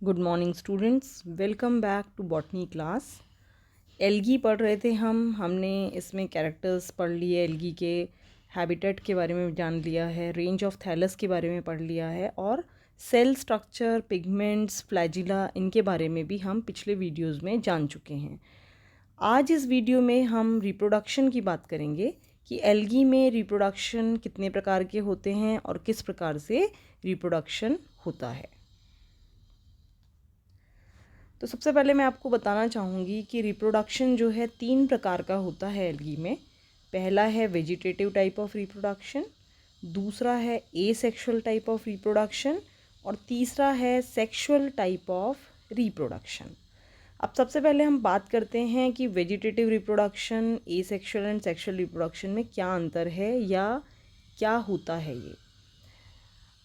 Good morning students, welcome back to botany class. Algae पढ़ रहे थे हमने इसमें कैरेक्टर्स पढ़ लिए, एल्गी के हैबिटेट के बारे में जान लिया है, रेंज ऑफ थैलस के बारे में पढ़ लिया है और सेल स्ट्रक्चर, पिगमेंट्स, फ्लैजिला, इनके बारे में भी हम पिछले वीडियोस में जान चुके हैं। आज इस वीडियो में हम रिप्रोडक्शन की बात करेंगे कि एल्गी में रिप्रोडक्शन कितने प्रकार के होते हैं और किस प्रकार से रिप्रोडक्शन होता है। तो सबसे पहले मैं आपको बताना चाहूँगी कि रिप्रोडक्शन जो है 3 प्रकार का होता है एल्गी में। पहला है वेजिटेटिव टाइप ऑफ रिप्रोडक्शन, दूसरा है एसेक्सुअल टाइप ऑफ रिप्रोडक्शन और तीसरा है सेक्सुअल टाइप ऑफ रिप्रोडक्शन। अब सबसे पहले हम बात करते हैं कि vegetative reproduction, asexual and sexual reproduction में क्या अंतर है या क्या होता है ये।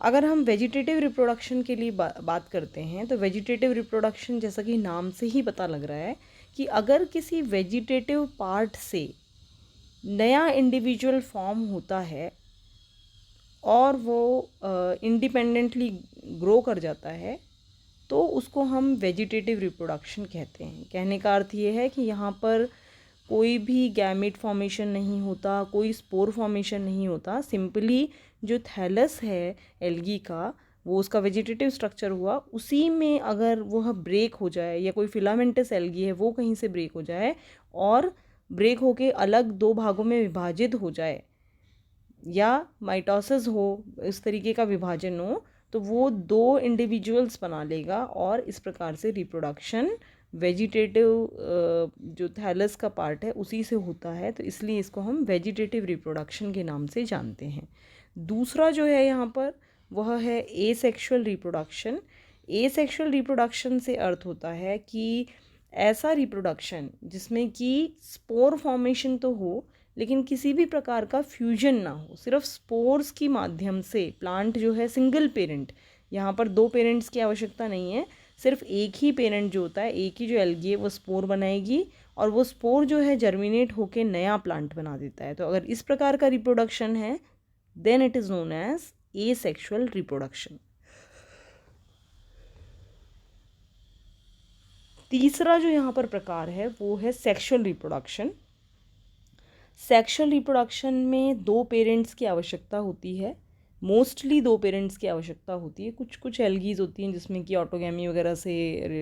अगर हम वेजिटेटिव रिप्रोडक्शन के लिए बात करते हैं तो वेजिटेटिव रिप्रोडक्शन जैसा कि नाम से ही पता लग रहा है कि अगर किसी वेजिटेटिव पार्ट से नया इंडिविजुअल फॉर्म होता है और वो इंडिपेंडेंटली ग्रो कर जाता है तो उसको हम वेजिटेटिव रिप्रोडक्शन कहते हैं। कहने का अर्थ ये है कि यहाँ पर कोई भी गैमेट फॉर्मेशन नहीं होता, कोई स्पोर फॉर्मेशन नहीं होता। सिंपली जो थैलस है एल्गी का, वो उसका वेजिटेटिव स्ट्रक्चर हुआ, उसी में अगर वह ब्रेक हो जाए या कोई फिलामेंटस एल्गी है वो कहीं से ब्रेक हो जाए और ब्रेक होके अलग 2 भागों में विभाजित हो जाए या माइटोसिस हो, इस तरीके का विभाजन हो, तो वो 2 इंडिविजुअल्स बना लेगा और इस प्रकार से रिप्रोडक्शन वेजिटेटिव जो थैलस का पार्ट है उसी से होता है। तो इसलिए इसको हम वेजिटेटिव रिप्रोडक्शन के नाम से जानते हैं। दूसरा जो है यहाँ पर वह है एसेक्सुअल रिप्रोडक्शन। एसेक्सुअल रिप्रोडक्शन से अर्थ होता है कि ऐसा रिप्रोडक्शन जिसमें कि स्पोर फॉर्मेशन तो हो लेकिन किसी भी प्रकार का फ्यूजन ना हो, सिर्फ स्पोर्स की माध्यम से प्लांट जो है सिंगल पेरेंट, यहाँ पर 2 पेरेंट्स की आवश्यकता नहीं है, सिर्फ एक ही पेरेंट जो होता है, एक ही जो एल्गी है वो स्पोर बनाएगी और वो स्पोर जो है जर्मिनेट होके नया प्लांट बना देता है। तो अगर इस प्रकार का रिप्रोडक्शन है then it is known as asexual reproduction. तीसरा जो यहाँ पर प्रकार है वो है सेक्सुअल रिप्रोडक्शन। सेक्सुअल रिप्रोडक्शन में 2 पेरेंट्स की आवश्यकता होती है, मोस्टली 2 पेरेंट्स की आवश्यकता होती है। कुछ कुछ एल्गीज होती हैं जिसमें कि ऑटोगैमी वगैरह से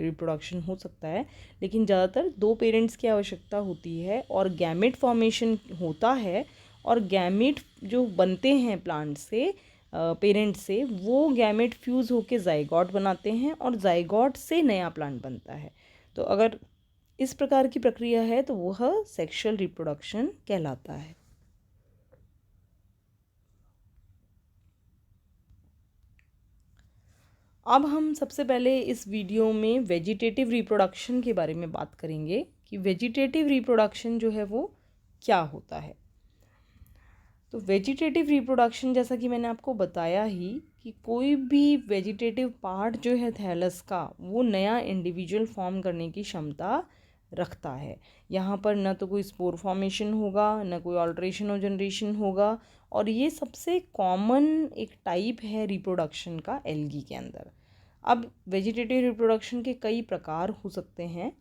रिप्रोडक्शन हो सकता है, लेकिन ज़्यादातर 2 पेरेंट्स की आवश्यकता होती है और गैमेट फॉर्मेशन होता है। और गैमेट जो बनते हैं प्लांट से, पेरेंट से, वो गैमेट फ्यूज़ होके जाइगोट बनाते हैं और जाइगोट से नया प्लांट बनता है। तो अगर इस प्रकार की प्रक्रिया है तो वह सेक्सुअल रिप्रोडक्शन कहलाता है। अब हम सबसे पहले इस वीडियो में वेजिटेटिव रिप्रोडक्शन के बारे में बात करेंगे कि वेजिटेटिव रिप्रोडक्शन जो है वो क्या होता है। तो वेजिटेटिव रिप्रोडक्शन जैसा कि मैंने आपको बताया ही कि कोई भी वेजिटेटिव पार्ट जो है थैलस का वो नया इंडिविजुअल फॉर्म करने की क्षमता रखता है। यहाँ पर न तो कोई स्पोर फॉर्मेशन होगा, न कोई ऑल्ट्रेशन और जनरेशन होगा, और ये सबसे कॉमन एक टाइप है रिप्रोडक्शन का एल्गी के अंदर। अब वेजिटेटिव रिप्रोडक्शन के कई प्रकार हो सकते हैं,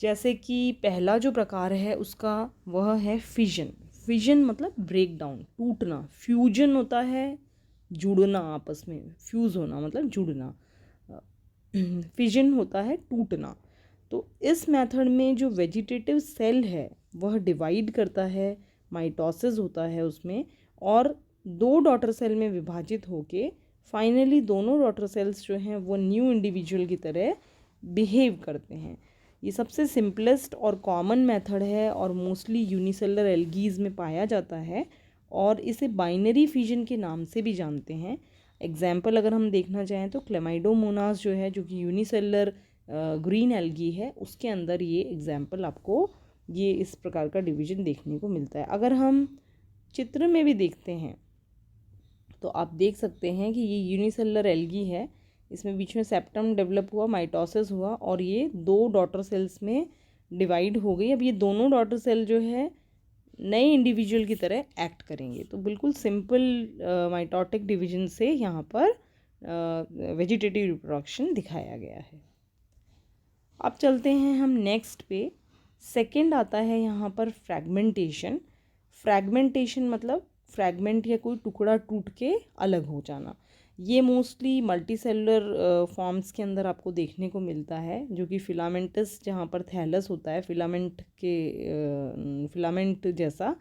जैसे कि पहला जो प्रकार है उसका वह है फिजन। फिजन मतलब ब्रेक डाउन, टूटना। फ्यूजन होता है जुड़ना, आपस में फ्यूज़ होना मतलब जुड़ना। फिजन होता है टूटना। तो इस मेथड में जो वेजिटेटिव सेल है वह डिवाइड करता है, माइटोसिस होता है उसमें, और 2 डॉटर सेल में विभाजित होके फाइनली दोनों डॉटर सेल्स जो हैं वो न्यू इंडिविजुअल की तरह बिहेव करते हैं। ये सबसे सिंपलेस्ट और कॉमन मेथड है और मोस्टली यूनिसेलर एल्गीज में पाया जाता है और इसे बाइनरी फिजन के नाम से भी जानते हैं। एग्जाम्पल अगर हम देखना चाहें तो क्लेमाइडोमोनास जो है, जो कि यूनिसेलर ग्रीन एल्गी है, उसके अंदर ये एग्जाम्पल आपको ये इस प्रकार का डिवीजन देखने को मिलता है। अगर हम चित्र में भी देखते हैं तो आप देख सकते हैं कि ये यूनिसेलर एल्गी है, इसमें बीच में सेप्टम डेवलप हुआ, माइटोसिस हुआ और ये 2 डॉटर सेल्स में डिवाइड हो गई। अब ये दोनों डॉटर सेल जो है नए इंडिविजुअल की तरह एक्ट करेंगे। तो बिल्कुल सिंपल माइटोटिक डिवीजन से यहाँ पर वेजिटेटिव रिप्रोडक्शन दिखाया गया है। अब चलते हैं हम नेक्स्ट पे। सेकंड आता है यहाँ पर फ्रैगमेंटेशन। फ्रैगमेंटेशन मतलब फ्रैगमेंट या कोई टुकड़ा टूट के अलग हो जाना। ये मोस्टली मल्टीसेलुलर फॉर्म्स के अंदर आपको देखने को मिलता है, जो कि फिलामेंटस जहाँ पर थैलस होता है फिलामेंट के फिलामेंट जैसा,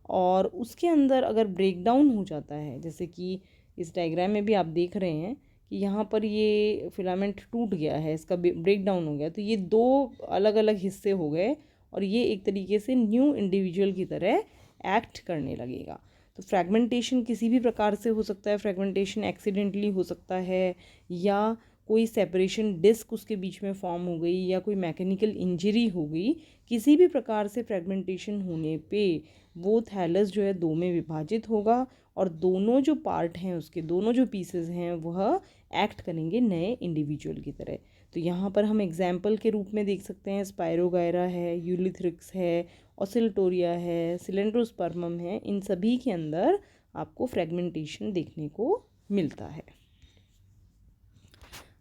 और उसके अंदर अगर ब्रेक डाउन हो जाता है, जैसे कि इस डायग्राम में भी आप देख रहे हैं कि यहाँ पर ये फिलामेंट टूट गया है, इसका ब्रेक डाउन हो गया, तो ये दो अलग अलग हिस्से हो गए और ये एक तरीके से न्यू इंडिविजुअल की तरह एक्ट करने लगेगा। तो फ्रैगमेंटेशन किसी भी प्रकार से हो सकता है। फ्रैगमेंटेशन एक्सीडेंटली हो सकता है, या कोई सेपरेशन डिस्क उसके बीच में फॉर्म हो गई, या कोई मैकेनिकल इंजरी हो गई। किसी भी प्रकार से फ्रैगमेंटेशन होने पे वो थैलस जो है दो में विभाजित होगा और दोनों जो पार्ट हैं उसके, दोनों जो पीसेस हैं वह एक्ट करेंगे नए इंडिविजुअल की तरह। तो यहाँ पर हम एग्जाम्पल के रूप में देख सकते हैं स्पायरोगायरा है, यूलिथ्रिक्स है, ऑसिलेटोरिया है, सिलेंड्रोस्पर्मम है। इन सभी के अंदर आपको फ्रैगमेंटेशन देखने को मिलता है।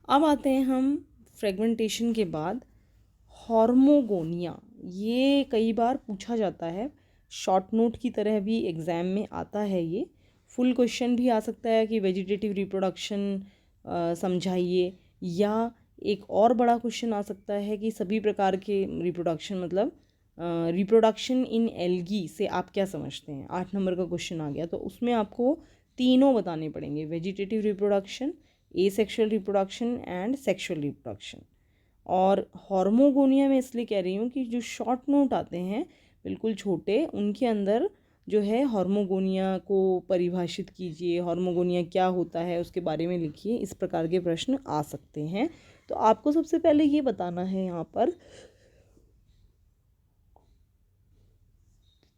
अब आते हैं हम फ्रैगमेंटेशन के बाद हॉर्मोगोनिया। ये कई बार पूछा जाता है, शॉर्ट नोट की तरह भी एग्ज़ाम में आता है। ये फुल क्वेश्चन भी आ सकता है कि वेजिटेटिव रिप्रोडक्शन समझाइए, या एक और बड़ा क्वेश्चन आ सकता है कि सभी प्रकार के रिप्रोडक्शन मतलब रिप्रोडक्शन इन एल्गी से आप क्या समझते हैं। 8 नंबर का क्वेश्चन आ गया, तो उसमें आपको तीनों बताने पड़ेंगे, vegetative reproduction, asexual reproduction and sexual reproduction. और हॉर्मोगोनिया में इसलिए कह रही हूँ कि जो शॉर्ट नोट आते हैं बिल्कुल छोटे, उनके अंदर जो है हॉर्मोगोनिया को परिभाषित कीजिए, हॉर्मोगोनिया क्या होता है उसके बारे में लिखिए, इस प्रकार के प्रश्न आ सकते हैं। तो आपको सबसे पहले ये बताना है यहाँ पर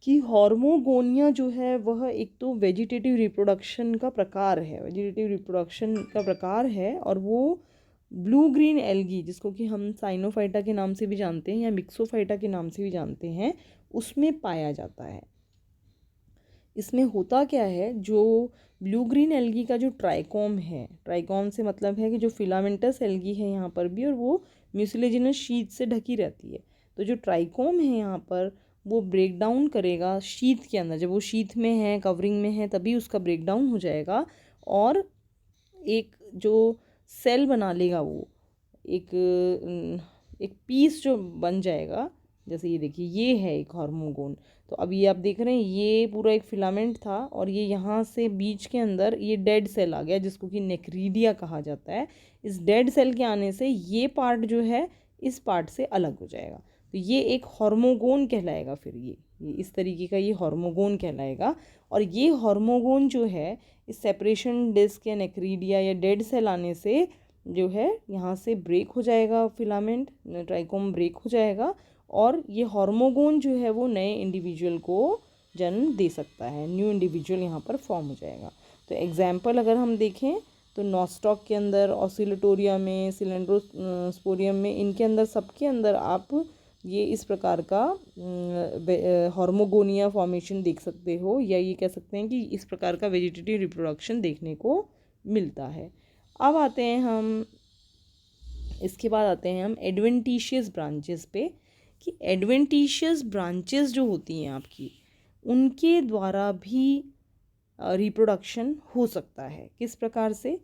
कि हॉर्मोगोनिया जो है वह एक तो वेजिटेटिव रिप्रोडक्शन का प्रकार है, वेजिटेटिव रिप्रोडक्शन का प्रकार है, और वो ब्लू ग्रीन एल्गी, जिसको कि हम साइनोफाइटा के नाम से भी जानते हैं या मिक्सोफाइटा के नाम से भी जानते हैं, उसमें पाया जाता है। इसमें होता क्या है, जो ब्लू ग्रीन एल्गी का जो ट्राइकोम है, ट्राइकोम से मतलब है कि जो फिलामेंटस एल्गी है यहाँ पर भी, और वो म्यूसिलेजिनस शीथ से ढकी रहती है। तो जो ट्राइकोम है यहाँ पर वो ब्रेक डाउन करेगा शीथ के अंदर, जब वो शीथ में है, कवरिंग में है, तभी उसका ब्रेक डाउन हो जाएगा और एक जो सेल बना लेगा, वो एक पीस जो बन जाएगा। जैसे ये देखिए, ये है एक हार्मोगोन। तो अब ये आप देख रहे हैं, ये पूरा एक फिलामेंट था और ये यहाँ से बीच के अंदर ये डेड सेल आ गया, जिसको कि नेक्रीडिया कहा जाता है। इस डेड सेल के आने से ये पार्ट जो है इस पार्ट से अलग हो जाएगा, तो ये एक हार्मोगोन कहलाएगा। फिर ये इस तरीके का ये हार्मोगोन कहलाएगा। और ये हार्मोगोन जो है इस सेपरेशन डिस्क या नेक्रीडिया या डेड सेल आने से जो है यहाँ से ब्रेक हो जाएगा, फिलामेंट ट्राइकोम ब्रेक हो जाएगा, और ये हार्मोगोन जो है वो नए इंडिविजुअल को जन्म दे सकता है, न्यू इंडिविजुअल यहाँ पर फॉर्म हो जाएगा। तो एग्जाम्पल अगर हम देखें तो नॉस्टॉक के अंदर, ऑसिलेटोरिया में, सिलेंड्रोस्पोरियम में, इनके अंदर सबके अंदर आप ये इस प्रकार का हार्मोगोनिया फॉर्मेशन देख सकते हो, या ये कह सकते हैं कि इस प्रकार का वेजिटेटिव रिप्रोडक्शन देखने को मिलता है। अब आते हैं हम, इसके बाद आते हैं हम एडवेंटिशियस ब्रांचेस पे, कि एडवेंटिशियस ब्रांचेस जो होती हैं आपकी, उनके द्वारा भी रिप्रोडक्शन हो सकता है। किस प्रकार से,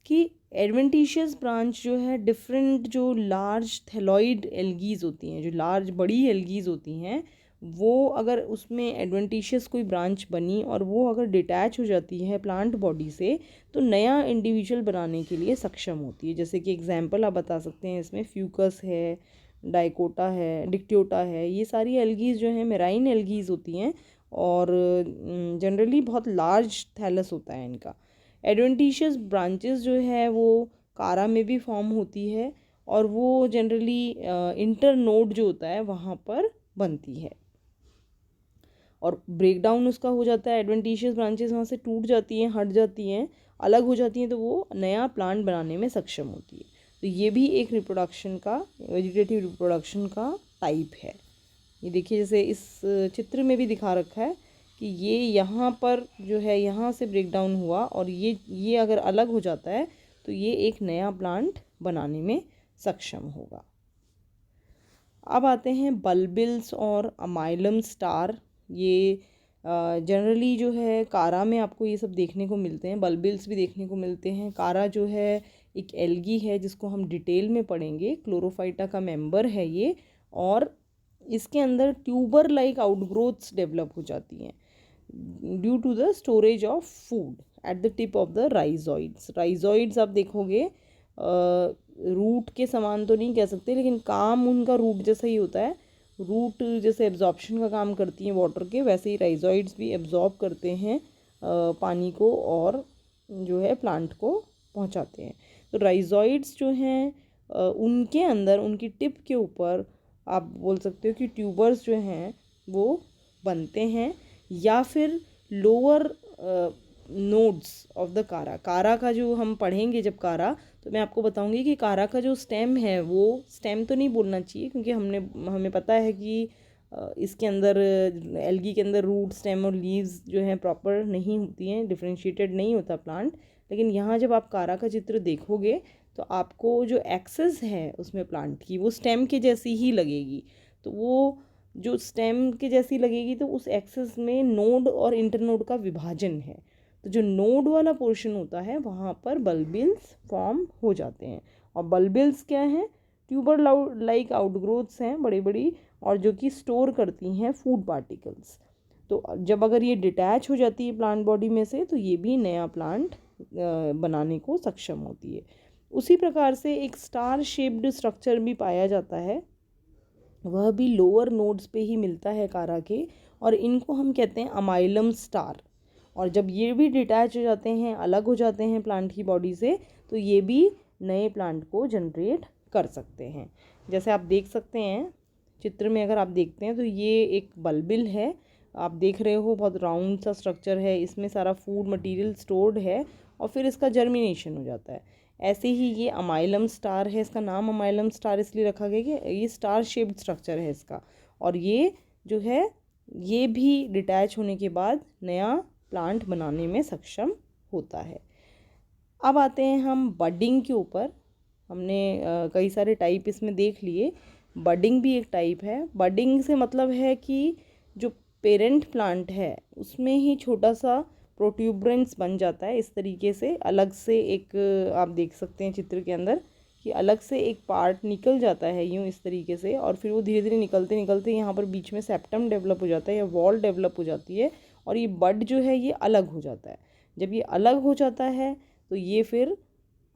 कि एडवेंटिशियस ब्रांच जो है डिफरेंट जो लार्ज थैलॉइड एल्गीज होती हैं, जो लार्ज बड़ी एल्गीज होती हैं, वो अगर उसमें एडवेंटिशियस कोई ब्रांच बनी और वो अगर डिटैच हो जाती है प्लांट बॉडी से, तो नया इंडिविजुअल बनाने के लिए सक्षम होती है। जैसे कि एग्जांपल आप बता सकते हैं इसमें फ्यूकस है, डाइकोटा है, डिक्टियोटा है, ये सारी एल्गीज जो हैं मेराइन एल्गीज होती हैं और जनरली बहुत लार्ज थैलस होता है इनका। एडवेंटिशियस ब्रांचेस जो है वो कारा में भी फॉर्म होती है और वो जनरली इंटरनोड जो होता है वहाँ पर बनती है, और ब्रेक डाउन उसका हो जाता है। एडवेंटिशियस ब्रांचेस वहाँ से टूट जाती हैं, हट जाती हैं, अलग हो जाती हैं, तो वो नया प्लांट बनाने में सक्षम होती है। तो ये भी एक रिप्रोडक्शन का, वेजिटेटिव रिप्रोडक्शन का टाइप है। ये देखिए जैसे इस चित्र में भी दिखा रखा है कि ये यहाँ पर जो है यहाँ से ब्रेक डाउन हुआ और ये अगर अलग हो जाता है तो ये एक नया प्लांट बनाने में सक्षम होगा। अब आते हैं बल्बिल्स और अमाइलम स्टार। ये जनरली जो है कारा में आपको ये सब देखने को मिलते हैं, बल्बिल्स भी देखने को मिलते हैं। कारा जो है एक एल्गी है जिसको हम डिटेल में पढ़ेंगे, क्लोरोफाइटा का मेंबर है ये, और इसके अंदर ट्यूबर लाइक आउटग्रोथ्स डेवलप हो जाती हैं due to the storage of food at the tip of the rhizoids. Rhizoids आप देखोगे रूट के समान तो नहीं कह सकते, लेकिन काम उनका रूट जैसा ही होता है। रूट जैसे एब्जॉर्प्शन का काम करती हैं वाटर के, वैसे ही राइजॉइड्स भी एब्जॉर्ब करते हैं पानी को और जो है प्लांट को पहुंचाते हैं। तो राइजॉइड्स जो हैं उनके अंदर उनकी टिप के ऊपर आप बोल सकते हो कि ट्यूबर्स जो हैं वो बनते हैं, या फिर लोअर नोड्स ऑफ द कारा। कारा का जो हम पढ़ेंगे जब कारा, तो मैं आपको बताऊंगी कि कारा का जो स्टेम है, वो स्टेम तो नहीं बोलना चाहिए क्योंकि हमें पता है कि इसके अंदर एल्गी के अंदर रूट, स्टेम और लीव्स जो हैं प्रॉपर नहीं होती हैं, डिफरेंशिएटेड नहीं होता प्लांट। लेकिन यहाँ जब आप कारा का चित्र देखोगे तो आपको जो एक्सेस है उसमें प्लांट की वो स्टेम के जैसी ही लगेगी। तो वो जो स्टेम के जैसी लगेगी तो उस एक्सेस में नोड और इंटरनोड का विभाजन है। तो जो नोड वाला पोर्शन होता है वहाँ पर बल्बिल्स फॉर्म हो जाते हैं। और बल्बिल्स क्या हैं? ट्यूबर लाइक आउटग्रोथ्स हैं बड़ी बड़ी, और जो कि स्टोर करती हैं फूड पार्टिकल्स। तो जब अगर ये डिटैच हो जाती है प्लांट बॉडी में से तो ये भी नया प्लांट बनाने को सक्षम होती है। उसी प्रकार से एक स्टार शेप्ड स्ट्रक्चर भी पाया जाता है, वह भी लोअर नोड्स पे ही मिलता है कारा के, और इनको हम कहते हैं अमाइलम स्टार। और जब ये भी डिटैच हो जाते हैं, अलग हो जाते हैं प्लांट की बॉडी से, तो ये भी नए प्लांट को जनरेट कर सकते हैं। जैसे आप देख सकते हैं चित्र में, अगर आप देखते हैं तो ये एक बल्बिल है, आप देख रहे हो बहुत राउंड सा स्ट्रक्चर है, इसमें सारा फूड मटेरियल स्टोर्ड है और फिर इसका जर्मिनेशन हो जाता है। ऐसे ही ये अमाइलम स्टार है, इसका नाम अमाइलम स्टार इसलिए रखा गया कि ये स्टार शेप्ड स्ट्रक्चर है इसका, और ये जो है ये भी डिटैच होने के बाद नया प्लांट बनाने में सक्षम होता है। अब आते हैं हम बडिंग के ऊपर। हमने कई सारे टाइप इसमें देख लिए, बडिंग भी एक टाइप है। बडिंग से मतलब है कि जो पेरेंट प्लांट है उसमें ही छोटा सा प्रोट्यूबरेंस बन जाता है, इस तरीके से अलग से एक, आप देख सकते हैं चित्र के अंदर कि अलग से एक पार्ट निकल जाता है यूँ इस तरीके से, और फिर वो धीरे धीरे निकलते निकलते यहाँ पर बीच में सेप्टम डेवलप हो जाता है या वॉल डेवलप हो जाती है, और ये बड जो है ये अलग हो जाता है। जब ये अलग हो जाता है तो ये फिर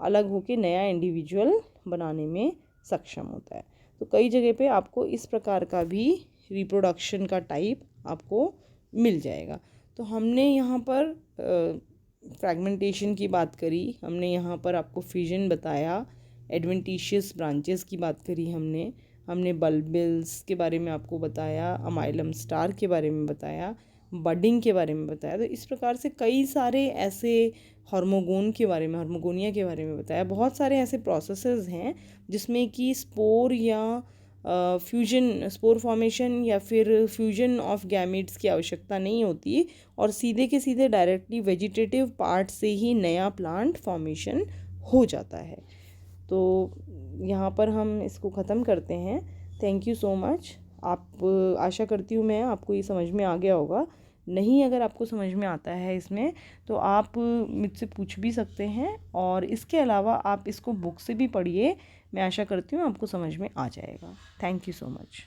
अलग होके नया इंडिविजुअल बनाने में सक्षम होता है। तो कई जगह पे आपको इस प्रकार का भी रिप्रोडक्शन का टाइप आपको मिल जाएगा। तो हमने यहाँ पर फ्रैगमेंटेशन की बात करी, हमने यहाँ पर आपको फिजन बताया, एडवेंटिशियस ब्रांचेस की बात करी, हमने बल्बिल्स के बारे में आपको बताया, अमाइलम स्टार के बारे में बताया, बडिंग के बारे में बताया। तो इस प्रकार से कई सारे ऐसे हार्मोगोनिया के बारे में बताया। बहुत सारे ऐसे प्रोसेसेस हैं जिसमें कि स्पोर या स्पोर फॉर्मेशन या फिर फ्यूजन ऑफ गैमेट्स की आवश्यकता नहीं होती, और सीधे के सीधे डायरेक्टली वेजिटेटिव पार्ट से ही नया प्लांट फॉर्मेशन हो जाता है। तो यहाँ पर हम इसको ख़त्म करते हैं। Thank you so much. आप आशा करती हूँ मैं आपको ये समझ में आ गया होगा। नहीं अगर आपको समझ में आता है इसमें तो आप मुझसे पूछ भी सकते हैं, और इसके अलावा आप इसको बुक से भी पढ़िए। मैं आशा करती हूँ आपको समझ में आ जाएगा। Thank you so much.